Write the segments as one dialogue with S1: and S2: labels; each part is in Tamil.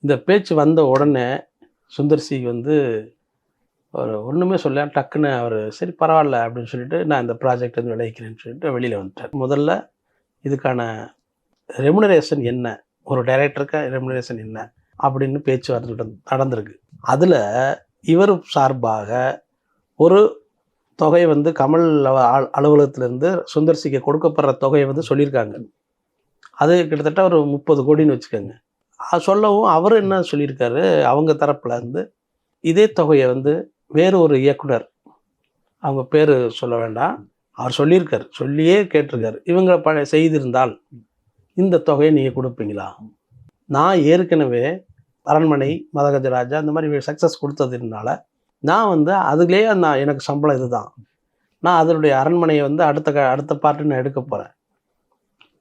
S1: இந்த பேச்சு வந்த உடனே சுந்தர் சி வந்து ஒரு ஒன்றுமே சொல்ல டக்குன்னு அவர் சரி பரவாயில்ல அப்படின்னு சொல்லிட்டு நான் இந்த ப்ராஜெக்ட் வந்து விளைவிக்கிறேன்னு சொல்லிட்டு வெளியில் வந்துட்டார். முதல்ல இதுக்கான ரெமுனரேஷன் என்ன, ஒரு டைரக்டருக்கு ரெமுனரேஷன் என்ன அப்படின்னு பேச்சுவார்த்தை நடந்திருக்கு. அதில் இவர் சார்பாக ஒரு தொகை வந்து கமல் அலுவலகத்திலேருந்து சுந்தர் சிக்கு கொடுக்கப்படுற தொகையை வந்து சொல்லியிருக்காங்க. அது கிட்டத்தட்ட ஒரு 30 கோடின்னு வச்சுக்கோங்க. சொல்லவும் அவர் என்ன சொல்லியிருக்காரு, அவங்க தரப்பில் இருந்து இதே தொகையை வந்து வேறு ஒரு இயக்குனர், அவங்க பேர் சொல்ல வேண்டாம், அவர் சொல்லியிருக்கார், சொல்லியே கேட்டிருக்காரு, இவங்க செய்திருந்தால் இந்த தொகையை நீங்கள் கொடுப்பீங்களா? நான் ஏற்கனவே அரண்மனை, மதகஜராஜா இந்த மாதிரி சக்ஸஸ் கொடுத்ததுனால நான் வந்து அதுலேயே எனக்கு சம்பளம் இதுதான், நான் அதனுடைய அரண்மனையை வந்து அடுத்த பார்ட்டு நான் எடுக்க போகிறேன்.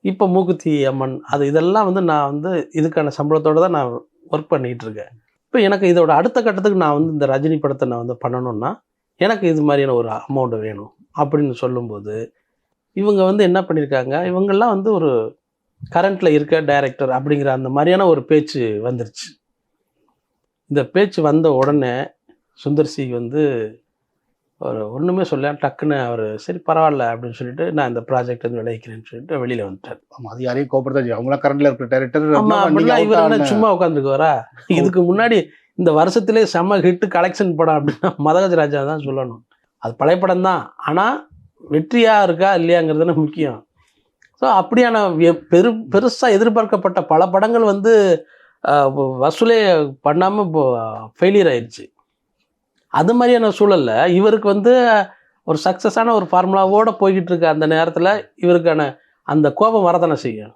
S1: இப்போ மூக்குத்தி அம்மன் இதெல்லாம் வந்து நான் வந்து இதுக்கான சம்பளத்தோடு தான் நான் ஒர்க் பண்ணிகிட்டு இருக்கேன். இப்போ எனக்கு இதோட அடுத்த கட்டத்துக்கு நான் வந்து இந்த ரஜினி படத்தை நான் வந்து பண்ணணும்னா எனக்கு இது மாதிரியான ஒரு அமௌண்ட் வேணும் அப்படின்னு சொல்லும்போது இவங்க வந்து என்ன பண்ணியிருக்காங்க, இவங்கெல்லாம் வந்து ஒரு கரண்ட்டில் இருக்க டைரக்டர் அப்படிங்கிற அந்த மாதிரியான ஒரு பேச்சு வந்துருச்சு. இந்த பேச்சு வந்த உடனே சுந்தர் சி வந்து ஒரு ஒன்றுமே சொல்ல டக்குன்னு அவர் சரி பரவாயில்ல அப்படின்னு சொல்லிட்டு நான் இந்த ப்ராஜெக்ட் வந்து விளைவிக்கிறேன்னு சொல்லிட்டு வெளியில் வந்துட்டார்.
S2: ஆமாம், அது யாரையும் கோபப்படுத்தாச்சு, அவங்களாம் கரண்ட்டில் இருக்கிற டைரக்டர்.
S1: ஆமாம், அப்படின்னா இவர் என்ன சும்மா உட்காந்துருக்குவாரா? இதுக்கு முன்னாடி இந்த வருஷத்திலே செம்ம ஹிட்டு கலெக்ஷன் படம் அப்படின்னா மதகஜராஜா தான் சொல்லணும். அது பழைய படம் தான், ஆனால் வெற்றியாக இருக்கா இல்லையாங்கிறது முக்கியம். ஸோ அப்படியான பெருசாக எதிர்பார்க்கப்பட்ட பல படங்கள் வந்து வசூலே பண்ணாமல் இப்போ ஃபெயிலியர் ஆயிடுச்சு. அது மாதிரியான சூழலில் இவருக்கு வந்து ஒரு சக்ஸஸான ஒரு ஃபார்முலாவோடு போய்கிட்டு இருக்க அந்த நேரத்தில் இவருக்கான அந்த கோபம் வரதானே செய்யும்.